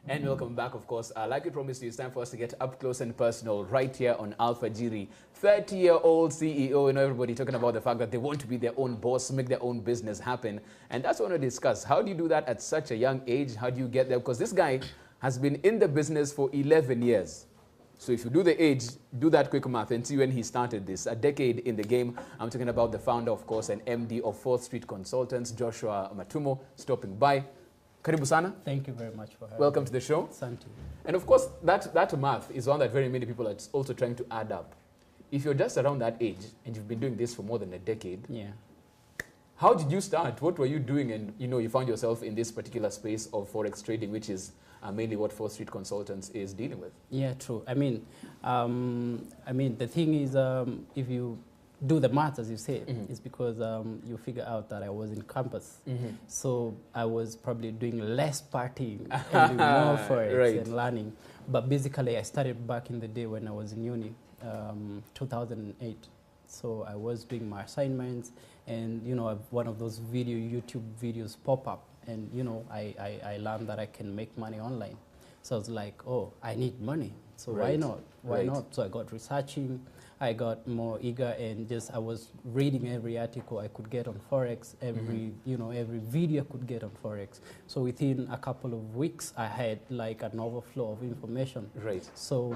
And welcome back, of course. Like we promised you, it's time for us to get up close and personal right here on Alfajiri. 30-year-old CEO, everybody talking about the fact that they want to be their own boss, make their own business happen. And that's what I want to discuss. How do you do that at such a young age? How do you get there? Because this guy has been in the business for 11 years. So if you do the age, do that quick math and see when he started this. A decade in the game. I'm talking about the founder, of course, and MD of Fourthstreet Consultants, Joshua Matumo, stopping by. Karibu sana. Thank you very much for having Welcome me. to the show. Santi. And of course, that math is one that very many people are also trying to add up. If you're just around that age and you've been doing this for more than a decade, how did you start? What were you doing? And you found yourself in this particular space of forex trading, which is mainly what Fourthstreet Consultants is dealing with. Yeah, true. I mean, the thing is, if you do the math, as you say, it's because you figure out that I was in campus. So I was probably doing less partying and doing more forex and learning. But basically, I started back in the day when I was in uni, 2008. So I was doing my assignments, and one of those YouTube videos pop up, and I learned that I can make money online. So I was like, oh, I need money. So why not? Why not? So I got researching. I got more eager, and I was reading every article I could get on forex, every every video I could get on forex. So within a couple of weeks, I had like an overflow of information. So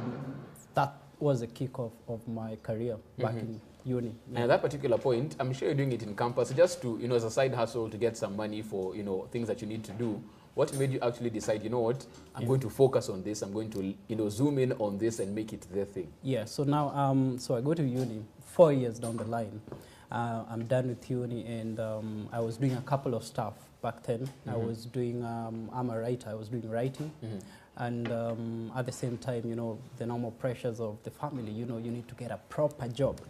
that was the kickoff of my career back in uni. And at that particular point, I'm sure you're doing it in campus just to, as a side hustle to get some money for, things that you need to do. What made you actually decide, I'm going to focus on this, I'm going to, zoom in on this and make it their thing? Yeah, so now, so I go to uni 4 years down the line. I'm done with uni, and I was doing a couple of stuff back then. I was doing, I'm a writer, I was doing writing. And at the same time, the normal pressures of the family, you need to get a proper job.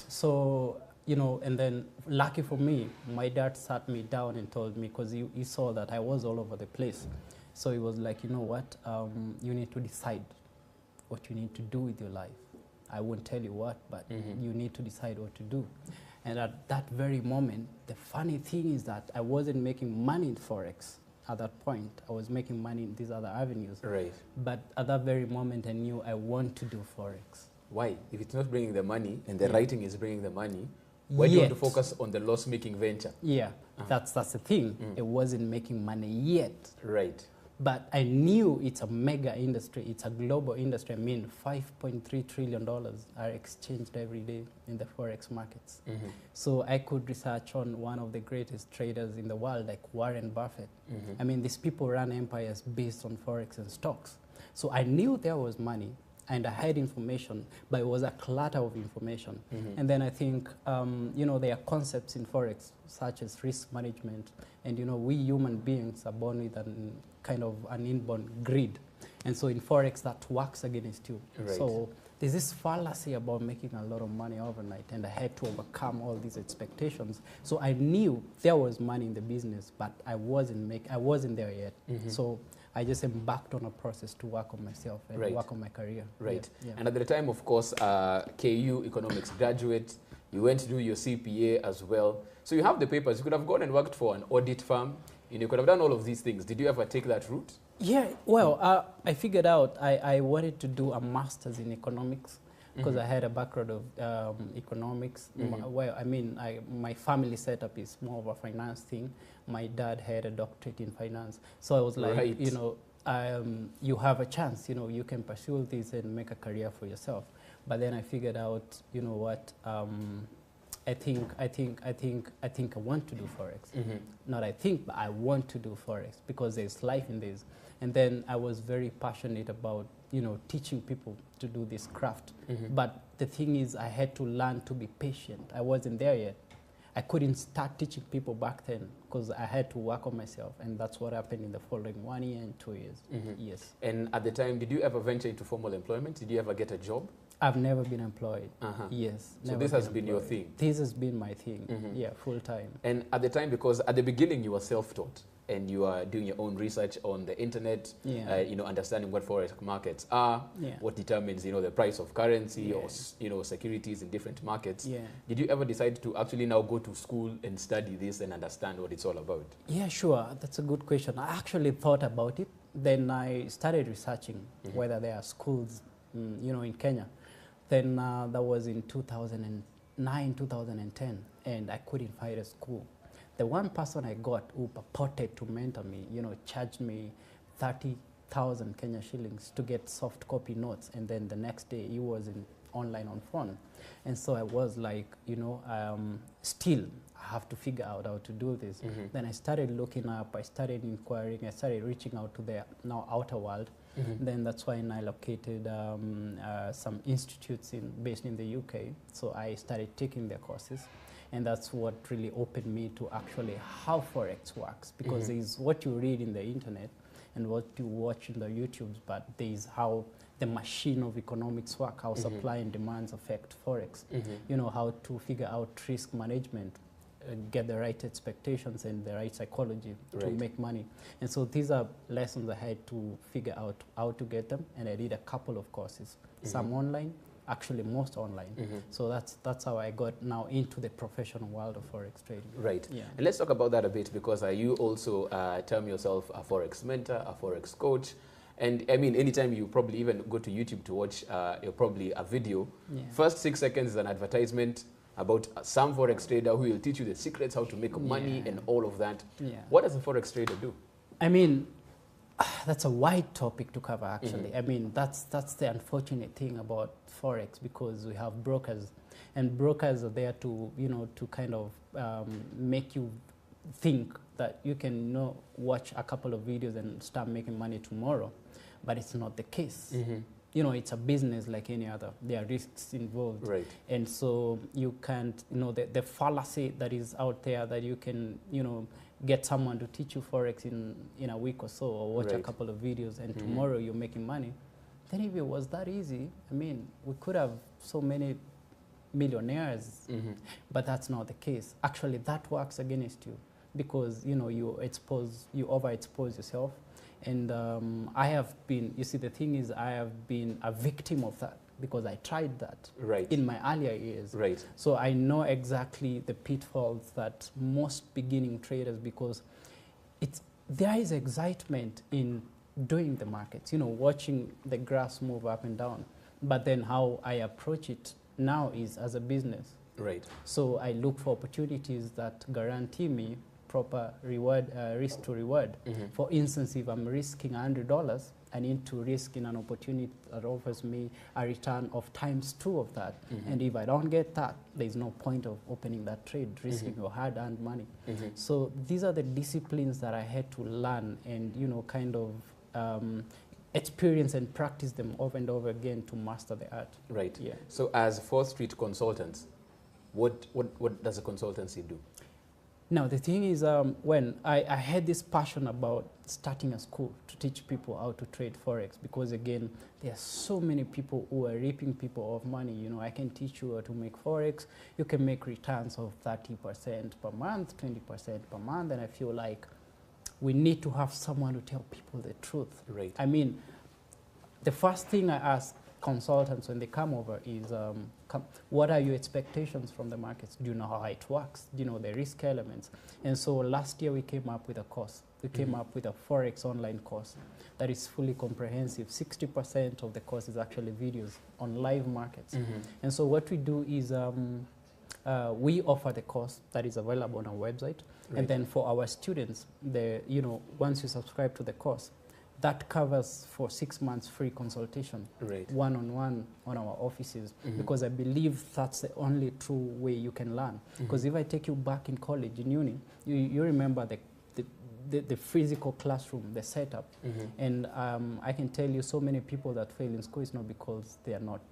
So, and then lucky for me, my dad sat me down and told me, because he saw that I was all over the place. So he was like, you know what, you need to decide what you need to do with your life. I won't tell you what, but you need to decide what to do. And at that very moment, the funny thing is that I wasn't making money in forex. At that point, I was making money in these other avenues. But at that very moment, I knew I want to do forex. Why? If it's not bringing the money and the writing is bringing the money, why do you want to focus on the loss-making venture? That's the thing. It wasn't making money yet. But I knew it's a mega industry. It's a global industry. I mean, $5.3 trillion are exchanged every day in the forex markets. So I could research on one of the greatest traders in the world, like Warren Buffett. I mean, these people run empires based on forex and stocks. So I knew there was money, and I had information, but it was a clutter of information. And then I think, there are concepts in forex, such as risk management. And, we human beings are born with kind of an inborn greed. And so in forex, that works against you. So there's this fallacy about making a lot of money overnight, and I had to overcome all these expectations. So I knew there was money in the business, but I wasn't there yet. So I just embarked on a process to work on myself and work on my career. And at the time, of course, KU economics graduate, you went to do your CPA as well. So you have the papers. You could have gone and worked for an audit firm. You could have done all of these things. Did you ever take that route? Yeah, well, I figured out I wanted to do a master's in economics, because I had a background of economics. Well, I mean, my family setup is more of a finance thing. My dad had a doctorate in finance. So I was like, you have a chance, you can pursue this and make a career for yourself. But then I figured out, what, I think I want to do forex. Not I think, but I want to do forex, because there's life in this. And then I was very passionate about, teaching people to do this craft. But the thing is, I had to learn to be patient. I wasn't there yet. I couldn't start teaching people back then, because I had to work on myself. And that's what happened in the following 1 year and 2 years. Yes. And at the time, did you ever venture into formal employment? Did you ever get a job? I've never been employed. Yes. So this has been your thing? This has been my thing. Yeah, full time. And at the time, because at the beginning you were self-taught, and you are doing your own research on the internet, understanding what forex markets are, what determines, the price of currency or, securities in different markets. Did you ever decide to actually now go to school and study this and understand what it's all about? Yeah, sure. That's a good question. I actually thought about it, then I started researching whether there are schools, you know, in Kenya. Then that was in 2009, 2010, and I couldn't find a school. The one person I got who purported to mentor me, you know, charged me 30,000 Kenya shillings to get soft copy notes, and then the next day he was online on phone. And so I was like, you know, still I have to figure out how to do this. Then I started looking up, I started inquiring, I started reaching out to the now outer world. Then that's why I located some institutes based in the UK. So I started taking their courses. And that's what really opened me to actually how Forex works. Because there's what you read in the internet and what you watch in the YouTubes, but there's how the machine of economics work, how supply and demands affect Forex. You know, how to figure out risk management, get the right expectations and the right psychology to make money. And so these are lessons I had to figure out how to get them, and I did a couple of courses, some online, actually most online. So that's how I got now into the professional world of Forex trading. Right. Yeah. And let's talk about that a bit, because you also term yourself a Forex mentor, a Forex coach. And I mean, anytime you probably even go to YouTube to watch probably a video, first 6 seconds is an advertisement about some Forex trader who will teach you the secrets, how to make money and all of that. What does a Forex trader do? I mean, that's a wide topic to cover, actually. I mean, that's the unfortunate thing about Forex, because we have brokers, and brokers are there to, you know, to kind of make you think that you can, you know, watch a couple of videos and start making money tomorrow, but it's not the case. You know, it's a business like any other. There are risks involved. And so you can't, you know, the fallacy that is out there that you can, you know, get someone to teach you Forex in a week or so, or watch a couple of videos, and tomorrow you're making money. Then if it was that easy, I mean, we could have so many millionaires, but that's not the case. Actually, that works against you, because, you know, you overexpose yourself. And I have been, you see, the thing is, I have been a victim of that, because I tried that in my earlier years. So I know exactly the pitfalls that most beginning traders, because there is excitement in doing the markets, you know, watching the graphs move up and down. But then how I approach it now is as a business. So I look for opportunities that guarantee me proper reward, risk to reward. For instance, if I'm risking $100, I need to risk in an opportunity that offers me a return of ×2 of that. And if I don't get that, there's no point of opening that trade, risking your hard-earned money. So these are the disciplines that I had to learn and, you know, kind of experience and practice them over and over again to master the art. So as Fourthstreet Consultants, what does a consultancy do? Now, the thing is, when I had this passion about starting a school to teach people how to trade Forex, because again, there are so many people who are reaping people of money. You know, I can teach you how to make Forex. You can make returns of 30% per month, 20% per month, and I feel like we need to have someone to tell people the truth. I mean, the first thing I ask consultants when they come over is, what are your expectations from the markets? Do you know how it works? Do you know the risk elements? And so last year we came up with a course. We came up with a Forex online course that is fully comprehensive. 60% of the course is actually videos on live markets. And so what we do is we offer the course that is available on our website. And then for our students, you know, once you subscribe to the course, that covers for 6 months free consultation, one-on-one on our offices, because I believe that's the only true way you can learn. Because if I take you back in college, in uni, you remember the physical classroom, the setup. And I can tell you so many people that fail in school is not because they are not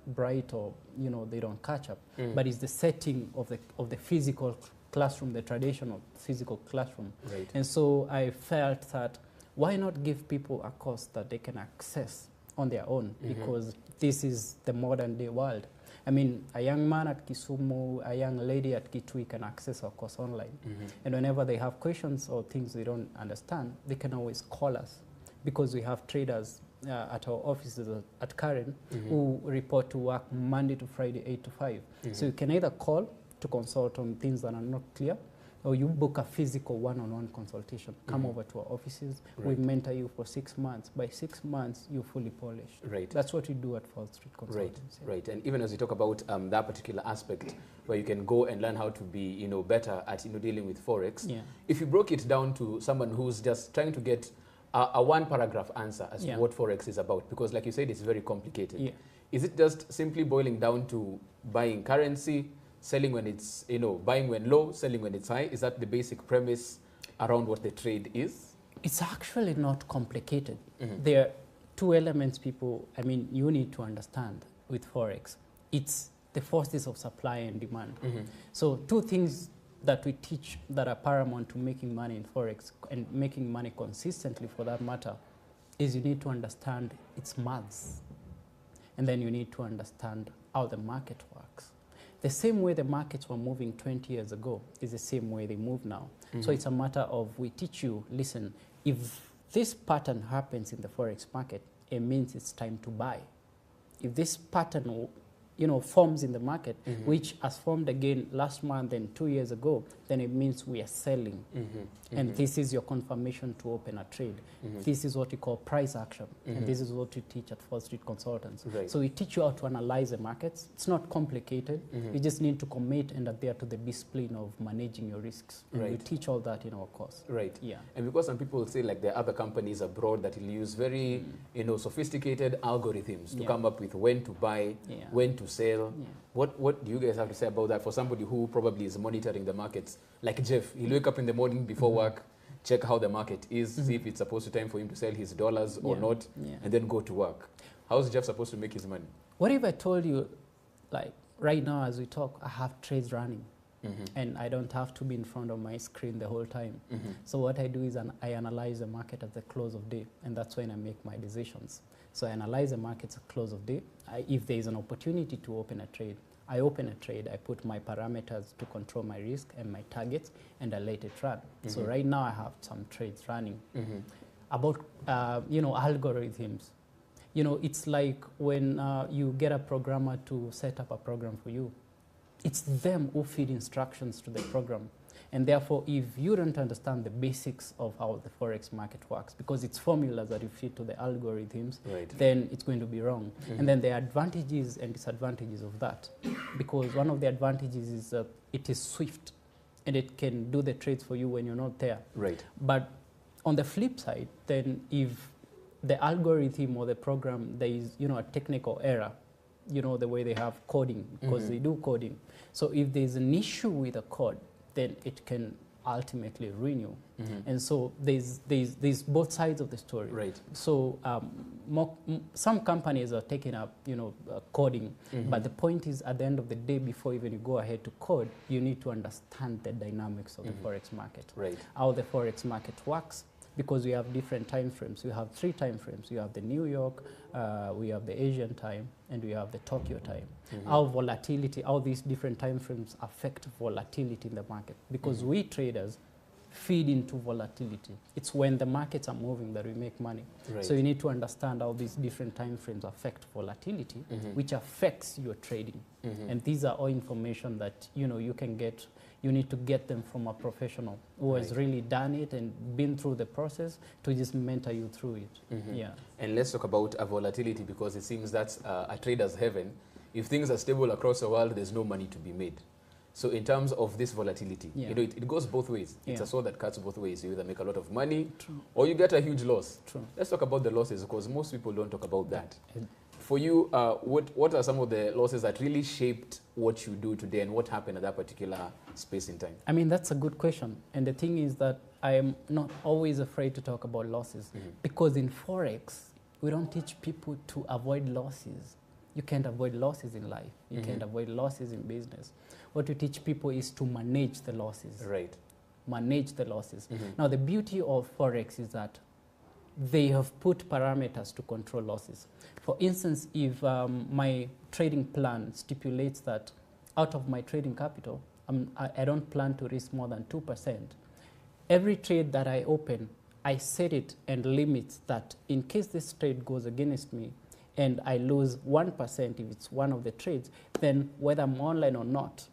bright or, you know, they don't catch up, but it's the setting of the physical classroom, the traditional physical classroom. And so I felt that why not give people a course that they can access on their own? Because this is the modern day world. I mean, a young man at Kisumu, a young lady at Kitui can access our course online. And whenever they have questions or things they don't understand, they can always call us, because we have traders at our offices at Karen who report to work Monday to Friday, 8 to 5. So you can either call to consult on things that are not clear, or you book a physical one-on-one consultation, come over to our offices, we mentor you for 6 months. By 6 months, you're fully polished. Right. That's what we do at Fourthstreet Consultants. Right. And even as you talk about that particular aspect where you can go and learn how to be, better at, dealing with Forex, if you broke it down to someone who's just trying to get a one-paragraph answer as to what Forex is about, because like you said, it's very complicated. Is it just simply boiling down to buying currency, selling when it's, buying when low, selling when it's high? Is that the basic premise around what the trade is? It's actually not complicated. There are two elements you need to understand with Forex. It's the forces of supply and demand. So two things that we teach that are paramount to making money in Forex and making money consistently for that matter is you need to understand its maths. And then you need to understand how the market works. The same way the markets were moving 20 years ago is the same way they move now. So it's a matter of, we teach you, listen, if this pattern happens in the Forex market, it means it's time to buy. If this pattern forms in the market, which has formed again last month and 2 years ago, then it means we are selling. And this is your confirmation to open a trade. This is what we call price action. And this is what we teach at Fourthstreet Consultants. So we teach you how to analyze the markets. It's not complicated. You just need to commit and adhere to the discipline of managing your risks. And we teach all that in our course. And because some people say like there are other companies abroad that will use very sophisticated algorithms to come up with when to buy, when to sell. What do you guys have to say about that for somebody who probably is monitoring the markets? Like Jeff, he'll wake up in the morning before work, check how the market is, see if it's supposed to time for him to sell his dollars or not, and then go to work. How's Jeff supposed to make his money? What if I told you, like right now as we talk, I have trades running and I don't have to be in front of my screen the whole time. So what I do is I analyze the market at the close of day, and that's when I make my decisions. So I analyze the markets at close of day. If there is an opportunity to open a trade, I open a trade, I put my parameters to control my risk and my targets, and I let it run. So right now I have some trades running. About, algorithms. It's like when you get a programmer to set up a program for you. It's them who feed instructions to the program. And therefore, if you don't understand the basics of how the Forex market works, because it's formulas that you feed to the algorithms, then it's going to be wrong. And then there are advantages and disadvantages of that. Because one of the advantages is that it is swift, and it can do the trades for you when you're not there. But on the flip side, then if the algorithm or the program, there is a technical error, the way they have coding, because they do coding. So if there's an issue with a code, then it can ultimately ruin you. And so there's both sides of the story. So some companies are taking up, coding, but the point is at the end of the day, before even you go ahead to code, you need to understand the dynamics of the Forex market, how the Forex market works, because we have different time frames. We have 3 time frames. We have the New York, we have the Asian time, and we have the Tokyo time. How these different time frames affect volatility in the market, because we traders feed into volatility. It's when the markets are moving that we make money. So you need to understand how these different time frames affect volatility, which affects your trading. And these are all information that you can get. You need to get them from a professional who has really done it and been through the process to just mentor you through it. And let's talk about volatility, because it seems that's a trader's heaven. If things are stable across the world, there's no money to be made. So in terms of this volatility, it goes both ways. It's a sword that cuts both ways. You either make a lot of money or you get a huge loss. Let's talk about the losses, because most people don't talk about that. For you, what are some of the losses that really shaped what you do today, and what happened at that particular space in time? I mean, that's a good question. And the thing is that I am not always afraid to talk about losses, because in Forex, we don't teach people to avoid losses. You can't avoid losses in life. You can't avoid losses in business. What we teach people is to manage the losses. Manage the losses. Now, the beauty of Forex is that they have put parameters to control losses. For instance, if my trading plan stipulates that out of my trading capital, I don't plan to risk more than 2%, every trade that I open, I set it and limit that in case this trade goes against me and I lose 1% if it's one of the trades, then whether I'm online or not,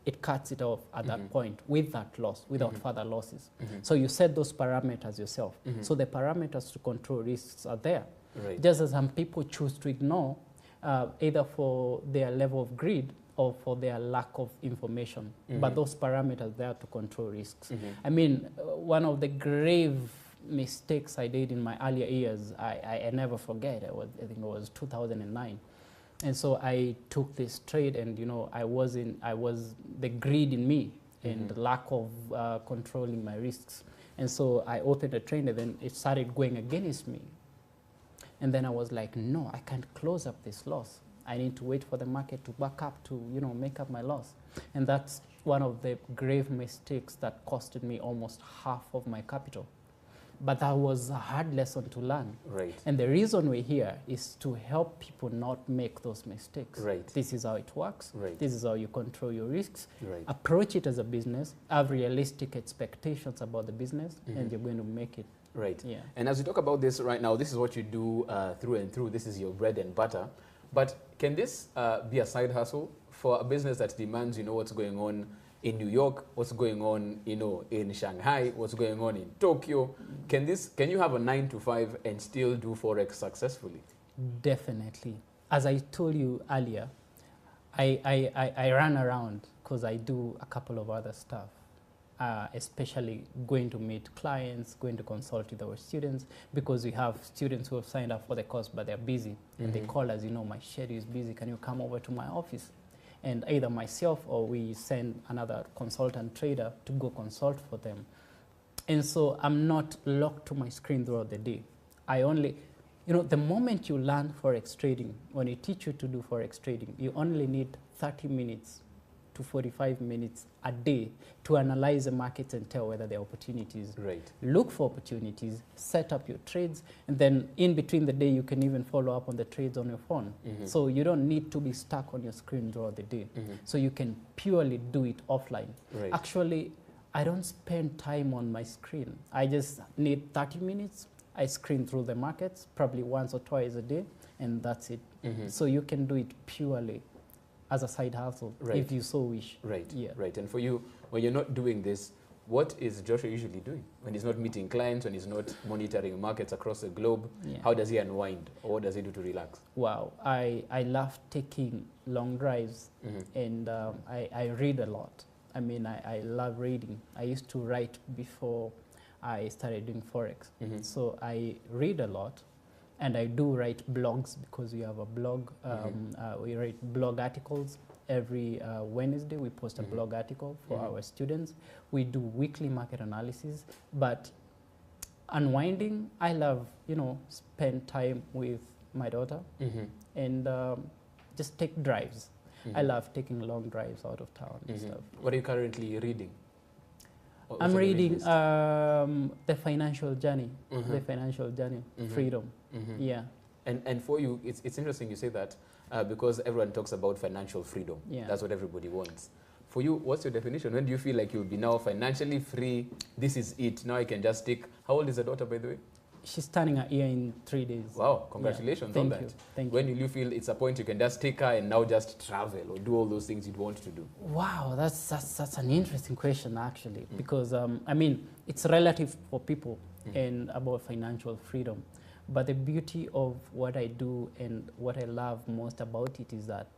it cuts it off at that point with that loss, without further losses. So you set those parameters yourself. So the parameters to control risks are there. Right. Just as some people choose to ignore, either for their level of greed or for their lack of information. But those parameters there to control risks. I mean, one of the grave mistakes I did in my earlier years, I never forget. I think it was 2009. And so I took this trade, and I was the greed in me and the lack of controlling my risks. And so I opened a trade, and then it started going against me. And then I was like, no, I can't close up this loss. I need to wait for the market to back up to, make up my loss. And that's one of the grave mistakes that costed me almost half of my capital. But that was a hard lesson to learn. Right. And the reason we're here is to help people not make those mistakes. Right. This is how it works. Right. This is how you control your risks. Right. Approach it as a business, have realistic expectations about the business, and you're going to make it. Right. Yeah. And as we talk about this right now, this is what you do through and through. This is your bread and butter. But can this be a side hustle for a business that demands, what's going on in New York, what's going on, in Shanghai, what's going on in Tokyo? Can you have a 9 to 5 and still do Forex successfully? Definitely. As I told you earlier, I run around because I do a couple of other stuff. Especially going to meet clients, going to consult with our students, because we have students who have signed up for the course, but they're busy. And they call us, my schedule is busy, can you come over to my office? And either myself or we send another consultant trader to go consult for them. And so I'm not locked to my screen throughout the day. I only, the moment you learn Forex trading, when they teach you to do Forex trading, you only need 30 minutes to 45 minutes a day to analyze the markets and tell whether there are opportunities. Right. Look for opportunities, set up your trades, and then in between the day, you can even follow up on the trades on your phone. So you don't need to be stuck on your screen throughout the day. So you can purely do it offline. Right. Actually, I don't spend time on my screen. I just need 30 minutes. I screen through the markets, probably once or twice a day, and that's it. So you can do it purely as a side hustle, if you so wish. Right, yeah. Right. And for you, when you're not doing this, what is Joshua usually doing? When he's not meeting clients, when he's not monitoring markets across the globe, how does he unwind, or what does he do to relax? Wow, I love taking long drives, and I read a lot. I mean, I love reading. I used to write before I started doing Forex. So I read a lot. And I do write blogs because we have a blog. We write blog articles. Every Wednesday, we post a blog article for our students. We do weekly market analysis. But unwinding, I love, spend time with my daughter and just take drives. I love taking long drives out of town and stuff. What are you currently reading? I'm reading The Financial Journey, The Financial Journey, Freedom. Yeah. And for you, it's interesting you say that because everyone talks about financial freedom. Yeah. That's what everybody wants. For you, what's your definition? When do you feel like you'll be now financially free? This is it. Now I can just take... How old is the daughter, by the way? She's turning a year in 3 days. Wow, congratulations on that. Thank you. When will you feel it's a point you can just take her and now just travel or do all those things you'd want to do? Wow, that's an interesting question, actually, because, I mean, it's relative for people and about financial freedom. But the beauty of what I do and what I love most about it is that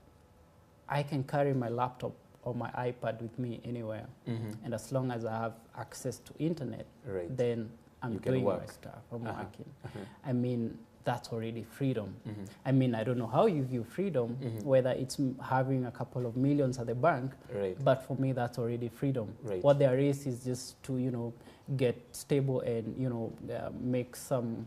I can carry my laptop or my iPad with me anywhere. And as long as I have access to internet, then I'm doing my stuff, I'm working. I mean, that's already freedom. I mean, I don't know how you view freedom, whether it's having a couple of millions at the bank, but for me, that's already freedom. What there is just to, get stable and, make some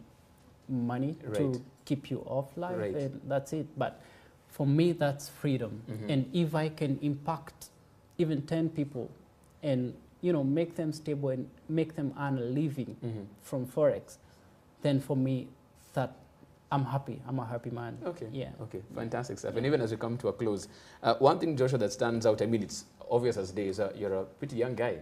money to keep you off life, and that's it. But for me, that's freedom. And if I can impact even 10 people and make them stable and make them earn a living from Forex, then for me, that I'm happy. I'm a happy man. Okay. Yeah. Okay. Fantastic stuff. And even as we come to a close, one thing, Joshua, that stands out, I mean, it's obvious as day, is you're a pretty young guy.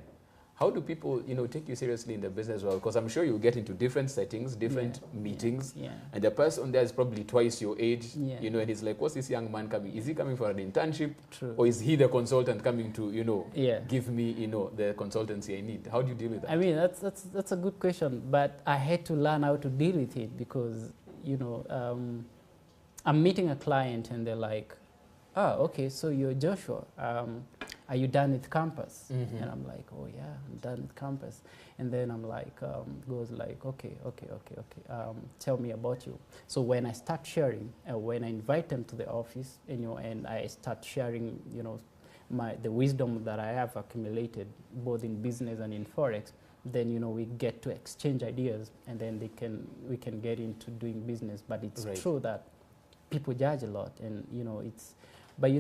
How do people, take you seriously in the business world? Because I'm sure you get into different settings, different meetings, and the person there is probably twice your age, and he's like, what's this young man coming? Is he coming for an internship? True. Or is he the consultant coming to, give me, the consultancy I need? How do you deal with that? I mean, that's a good question, but I had to learn how to deal with it because, I'm meeting a client and they're like, oh, okay, so you're Joshua. Are you done with campus? And I'm like, oh yeah, I'm done with campus. And then I'm like, goes like, okay. Tell me about you. So when I start sharing, when I invite them to the office, and I start sharing, the wisdom that I have accumulated both in business and in Forex, then, we get to exchange ideas and then we can get into doing business. But it's true that people judge a lot and, but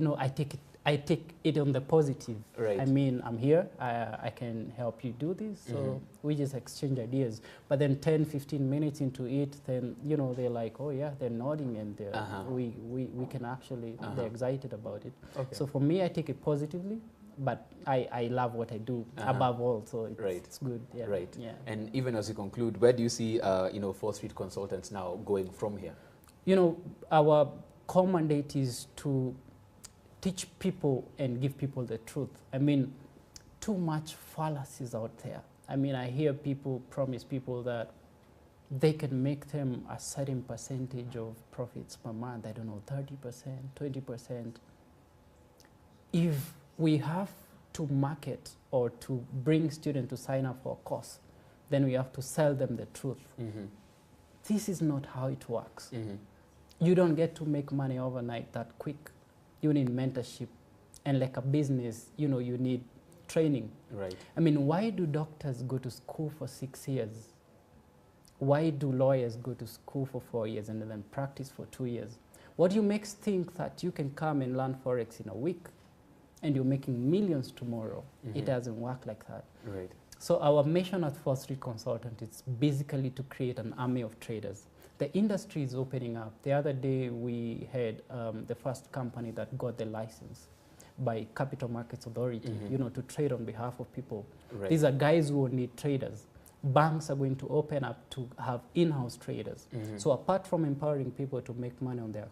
I take it on the positive. Right. I mean, I'm here, I can help you do this. So we just exchange ideas. But then 10, 15 minutes into it, then, they're like, oh yeah, they're nodding and they're, we can actually, they're excited about it. Okay. So for me, I take it positively, but I love what I do above all. So it's good. Yeah. Right. Yeah. And even as you conclude, where do you see, Fourthstreet Consultants now going from here? Our core mandate is to teach people and give people the truth. I mean, too much fallacies out there. I mean, I hear people promise people that they can make them a certain percentage of profits per month. I don't know, 30%, 20%. If we have to market or to bring students to sign up for a course, then we have to sell them the truth. This is not how it works. You don't get to make money overnight that quick. You need mentorship. And like a business, you need training. Right. I mean, why do doctors go to school for 6 years? Why do lawyers go to school for 4 years and then practice for 2 years? What you makes think that you can come and learn Forex in a week and you're making millions tomorrow? It doesn't work like that. Right. So our mission at Fourthstreet Consultants is basically to create an army of traders. The industry is opening up. The other day we had the first company that got the license by Capital Markets Authority, to trade on behalf of people. Right. These are guys who need traders. Banks are going to open up to have in-house traders. So apart from empowering people to make money on their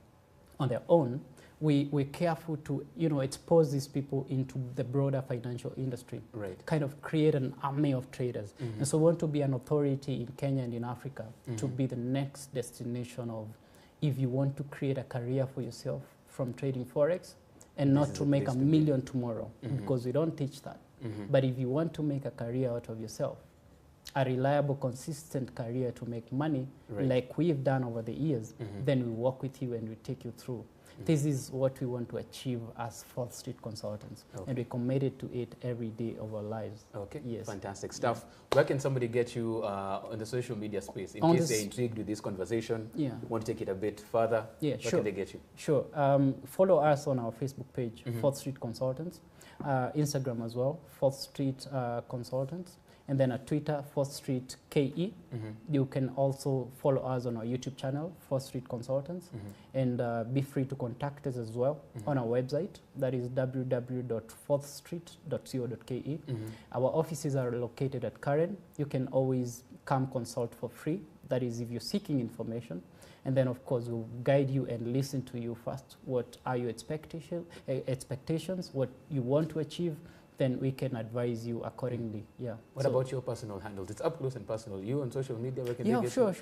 own, we're careful to expose these people into the broader financial industry. Right. Kind of create an army of traders. And so we want to be an authority in Kenya and in Africa to be the next destination of, if you want to create a career for yourself from trading Forex and not to make $1 million tomorrow, because we don't teach that. But if you want to make a career out of yourself, a reliable, consistent career to make money, like we've done over the years, then we work with you and we take you through. This is what we want to achieve as Fourthstreet Consultants, and we're committed to it every day of our lives. Okay, yes. Fantastic stuff. Where can somebody get you on the social media space? In case they're intrigued with this conversation, want to take it a bit further, where can they get you? Sure. Follow us on our Facebook page, Fourthstreet Consultants, Instagram as well, Fourthstreet Consultants. And then at Twitter, Fourthstreet KE. You can also follow us on our YouTube channel, Fourthstreet Consultants. And be free to contact us as well on our website. That is www.fourthstreet.co.ke. Our offices are located at Karen. You can always come consult for free. That is if you're seeking information. And then, of course, we'll guide you and listen to you first. What are your expectations, what you want to achieve, then we can advise you accordingly. What about your personal handles? It's up close and personal. You on social media, where can they get you? Sure.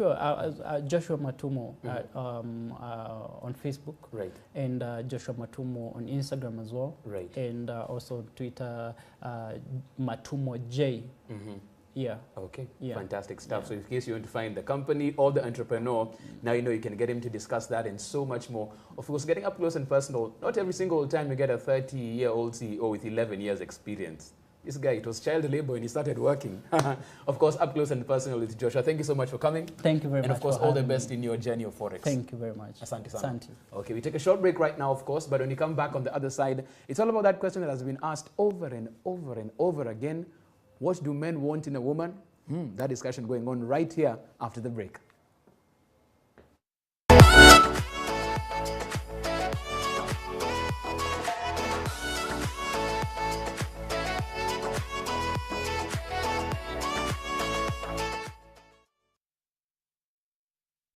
Joshua Matumo on Facebook. Right. And Joshua Matumo on Instagram as well. Right. And also Twitter, Matumo J. Okay. Fantastic stuff. So in case you want to find the company or the entrepreneur, now you can get him to discuss that and so much more. Of course, getting up close and personal, not every single time you get a 30-year-old CEO with 11 years experience. This guy, it was child labor when he started working. Of course, up close and personal with Joshua. Thank you so much for coming. Thank you very much. And of course, all the best in your journey of Forex. Thank you very much. Asante sana. Okay, we take a short break right now, of course, but when you come back on the other side, it's all about that question that has been asked over and over and over again. What do men want in a woman? That discussion going on right here after the break.